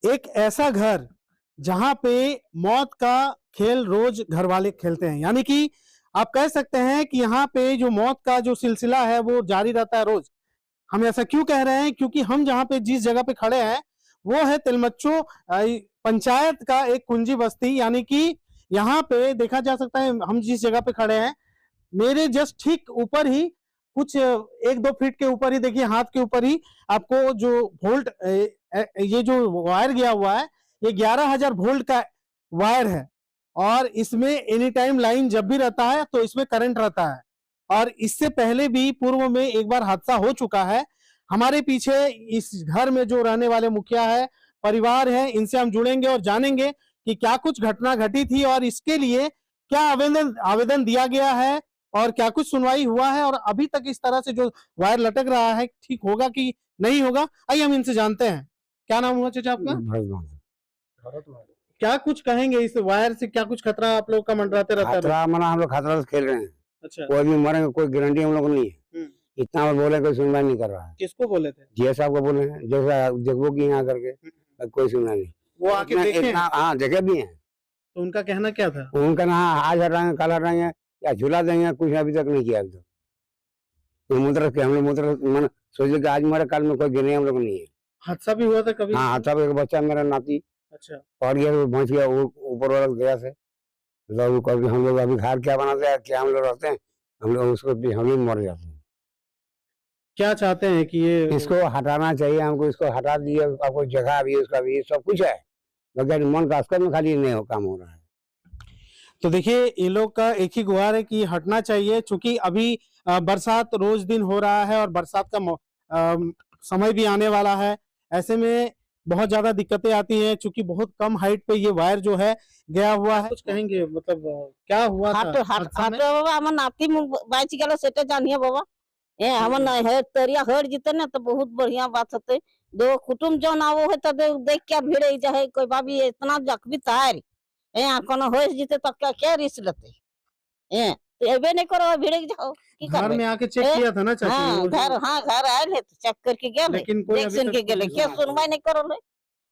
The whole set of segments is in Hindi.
एक ऐसा घर जहां पे मौत का खेल रोज घर वाले खेलते हैं, यानी कि आप कह सकते हैं कि यहाँ पे जो मौत का जो सिलसिला है वो जारी रहता है रोज। हम ऐसा क्यों कह रहे हैं? क्योंकि हम जहाँ पे जिस जगह पे खड़े हैं वो है तिलमच्चो पंचायत का एक कुंजी बस्ती, यानी कि यहाँ पे देखा जा सकता है हम जिस जगह पे खड़े हैं मेरे जस्ट ठीक ऊपर ही कुछ 1-2 फीट के ऊपर ही देखिए, हाथ के ऊपर ही आपको जो वोल्ट ये जो वायर गया हुआ है ये 11,000 वोल्ट का वायर है और इसमें एनी टाइम लाइन जब भी रहता है तो इसमें करंट रहता है। और इससे पहले भी पूर्व में एक बार हादसा हो चुका है। हमारे पीछे इस घर में जो रहने वाले मुखिया है, परिवार है, इनसे हम जुड़ेंगे और जानेंगे कि क्या कुछ घटना घटी थी और इसके लिए क्या आवेदन आवेदन दिया गया है और क्या कुछ सुनवाई हुआ है और अभी तक इस तरह से जो वायर लटक रहा है ठीक होगा कि नहीं होगा। आइए हम इनसे जानते हैं। क्या नाम हुआ चाचा आपका? क्या कुछ कहेंगे इस वायर से? क्या कुछ खतरा आप लोग का मंडराते रहता है? खतरा मना हम लोग खतरा से खेल रहे हैं। अच्छा, कोई भी मरेंगे कोई गारंटी हम लोग नहीं है। इतना और बोले कोई सुनवाई नहीं कर रहा है। किसको बोले थे? जीएस साहब को बोले हैं, जैसा देखो कि यहाँ करके कोई सुनवाई नहीं। वो आके देखे? हाँ देखे भी हैं। तो उनका कहना क्या था? उनका ना आज हटाएंगे कल हटाएंगे या झूला देंगे, कुछ अभी तक नहीं किया। अभी तक हम लोग मन सोचे कि आज मरे कल में कोई गिने हम लोग नहीं है। हादसा भी हुआ था कभी? हाँ हादसा एक बच्चा मेरा नाती अच्छा, पड़ गया, पहुंच गया ऊपर वाला गया से। कभी हम लोग अभी घर क्या बनाते हैं, क्या हम लोग रहते हैं, हम लोग उसको हम लोग मर जाते हैं। क्या चाहते हैं कि ये इसको हटाना चाहिए हमको, इसको हटा दिए। आपको जगह भी उसका भी सब कुछ है, मगर मन का अस्कर में खाली नहीं हो काम हो रहा है। तो देखिए ये लोग का एक ही गुहार है कि हटना चाहिए, क्योंकि अभी बरसात रोज दिन हो रहा है और बरसात का समय भी आने वाला है। ऐसे में बहुत ज्यादा दिक्कतें आती हैं, क्योंकि बहुत कम हाइट पे ये वायर जो है गया हुआ है। कुछ कहेंगे मतलब क्या हुआ था हादसा में? बाबा हमर नाती बाच गेल सेटे जानिए बाबा ए हमन है तरिया हट जिते ना तो बहुत बढ़िया बात होते। दो कुटुंब जौन आवो है तो देख के भिड़े जाए कोई बाबी इतना जख्मी तार ए कोनो होइस जिते तो क्या रिस्क लेते ए तो एबे नहीं करो भिड़े जाओ की घर में आके चेक किया था ना चाची? हाँ घर आए है चेक करके गेल लेकिन कोई देख सुन के गेले क्या सुनवाई नहीं करो ले।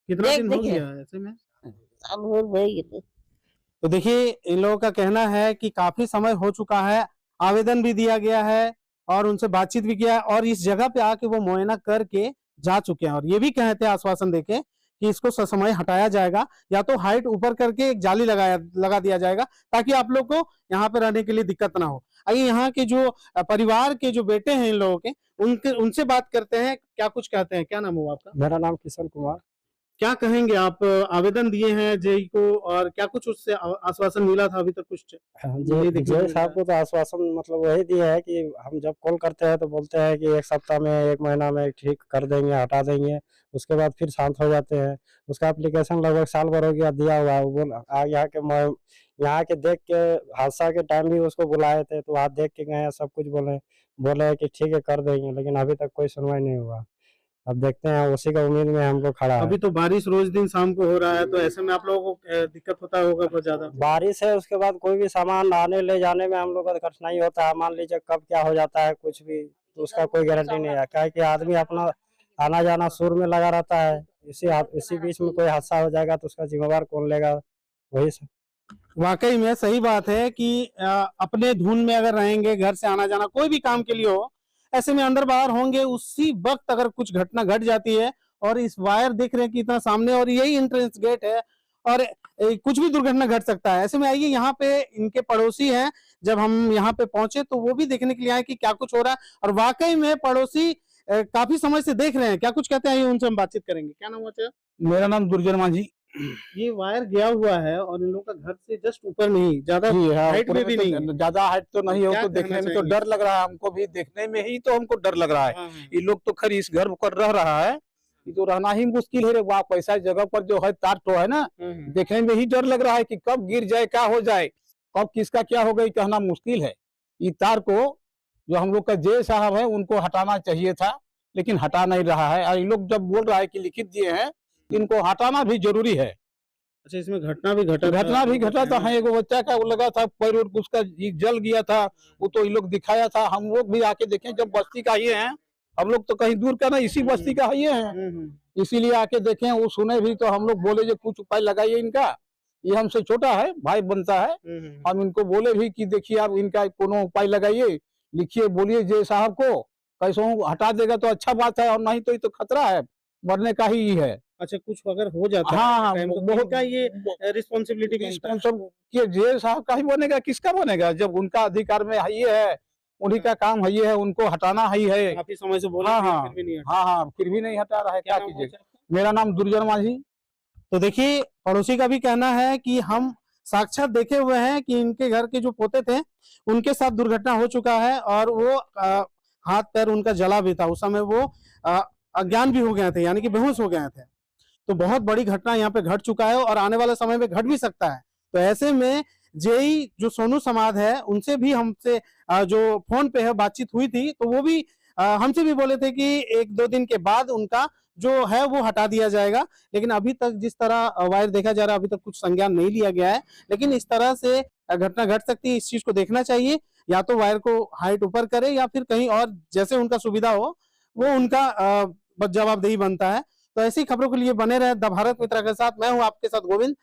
कितना दिन हो गया ऐसे में? साल भर भई गेले। तो देखिए इन लोगों का कहना है कि काफी समय हो चुका है, आवेदन भी दिया गया है और उनसे बातचीत भी किया और इस जगह पे आके वो मुआयना करके जा चुके हैं और ये भी कहते हैं आश्वासन देके कि इसको ससमय हटाया जाएगा या तो हाइट ऊपर करके एक जाली लगा दिया जाएगा ताकि आप लोग को यहाँ पे रहने के लिए दिक्कत ना हो। आइए यहाँ के जो परिवार के जो बेटे हैं इन लोगों के उनसे बात करते हैं, क्या कुछ कहते हैं। क्या नाम हुआ आपका? मेरा नाम किशन कुमार। क्या कहेंगे आप? आवेदन दिए हैं जेई को और क्या कुछ उससे आश्वासन मिला था अभी तक? कुछ जय साहब को तो आश्वासन मतलब वही दिया है कि हम जब कॉल करते हैं तो बोलते हैं कि 1 सप्ताह में 1 महीना में ठीक कर देंगे, हटा देंगे। उसके बाद फिर शांत हो जाते हैं। उसका एप्लीकेशन लगभग साल भर हो गया दिया हुआ है। वो यहाँ के देख के हादसा के टाइम भी उसको बुलाए थे तो वहाँ देख के गए, सब कुछ बोले कि ठीक है कर देंगे, लेकिन अभी तक कोई सुनवाई नहीं हुआ। अब देखते हैं, उसी का उम्मीद में हम लोग खड़ा है। अभी तो बारिश रोज दिन शाम को हो रहा है, तो ऐसे में आप लोगों को दिक्कत होता होगा बहुत ज्यादा। बारिश है, उसके बाद कोई भी सामान आने ले जाने में हम लोग का कठिनाई होता है। मान लीजिए कब क्या हो जाता है कुछ भी, तो उसका कोई गारंटी नहीं है। क्या कि आदमी अपना आना जाना सुर में लगा रहता है, इसी बीच में कोई हादसा हो जाएगा तो उसका जिम्मेवार कौन लेगा? वही सब। वाकई में सही बात है कि अपने धुन में अगर रहेंगे, घर से आना जाना कोई भी काम के लिए हो, ऐसे में अंदर बाहर होंगे, उसी वक्त अगर कुछ घटना घट जाती है और इस वायर देख रहे हैं कि इतना सामने और यही एंट्रेंस गेट है और कुछ भी दुर्घटना घट सकता है। ऐसे में आइए, यहाँ पे इनके पड़ोसी हैं, जब हम यहाँ पे पहुंचे तो वो भी देखने के लिए आए कि क्या कुछ हो रहा है और वाकई में पड़ोसी काफी समय से देख रहे हैं। क्या कुछ कहते हैं उनसे हम बातचीत करेंगे। क्या नाम हुआ? मेरा नाम दुर्जन मांझी। ये वायर गया हुआ है और इन लोगों का घर से जस्ट ऊपर में ही, ज्यादा हाइट में भी नहीं, ज्यादा हाइट तो नहीं है। तो देखने में तो डर लग रहा है हमको भी, देखने में ही तो हमको डर लग रहा है। ये लोग तो खैर इस घर पर रह रहा है, ये तो रहना ही मुश्किल है। वहाँ पैसा जगह पर जो है तार तो है ना, देखने में ही डर लग रहा है कि कब गिर जाए, क्या हो जाए, कब किसका क्या हो गई कहना मुश्किल है। ये तार को जो हम लोग का जे साहब है उनको हटाना चाहिए था, लेकिन हटा नहीं रहा है। और ये लोग जब बोल रहा है कि लिखित दिए हैं, इनको हटाना भी जरूरी है। अच्छा, इसमें घटना भी घटा था। हाँ, एगो बच्चा का वो लगा था पैर उसका जल गया था, वो तो ये लोग दिखाया था। हम लोग भी आके देखें, जब बस्ती का ये है, हम लोग तो कहीं दूर का नहीं, इसी बस्ती का ये है। इसीलिए आके देखें, वो सुने भी तो हम लोग बोले जो कुछ उपाय लगाइए इनका। ये हमसे छोटा है, भाई बनता है, हम इनको बोले भी कि देखिए आप इनका कोनो उपाय लगाइए, लिखिए, बोलिए जे साहब को, कैसे हटा देगा तो अच्छा बात है, और नहीं तो ये तो खतरा है, मरने का ही है। अच्छा, कुछ अगर हो जाता हाँ, है तो बहुत- किसका ये रिस्पॉन्सिबिलिटी बनता है? ये जे साहब का ही बनेगा, किसका बनेगा? जब उनका अधिकार में है ये है, उन्हीं का काम है ये है, उनको हटाना ही है। काफी समय से बोले हाँ, थे, हाँ, फिर भी नहीं हटा। हाँ, फिर भी नहीं हटा रहा है, क्या क्या नाम है कीजिए। आपका? मेरा नाम दुर्जन माझी। तो देखिए, पड़ोसी का भी कहना है कि हम साक्षात देखे हुए हैं कि इनके घर के जो पोते थे, उनके साथ दुर्घटना हो चुका है और वो हाथ पैर उनका जला भी था। उस समय वो अज्ञान भी हो गए थे, यानी कि बेहोश हो गए थे। तो बहुत बड़ी घटना यहाँ पे घट चुका है और आने वाले समय में घट भी सकता है। तो ऐसे में जेई जो सोनू समाज है, उनसे भी हमसे जो फोन पे है बातचीत हुई थी, तो वो भी हमसे भी बोले थे कि 1-2 दिन के बाद उनका जो है वो हटा दिया जाएगा। लेकिन अभी तक जिस तरह वायर देखा जा रहा है, अभी तक कुछ संज्ञान नहीं लिया गया है। लेकिन इस तरह से घटना घट सकती है, इस चीज को देखना चाहिए। या तो वायर को हाइट ऊपर करे या फिर कहीं और जैसे उनका सुविधा हो, वो उनका जवाबदेही बनता है। तो ऐसी खबरों के लिए बने रहे द भारत मित्र के साथ। मैं हूं आपके साथ गोविंद।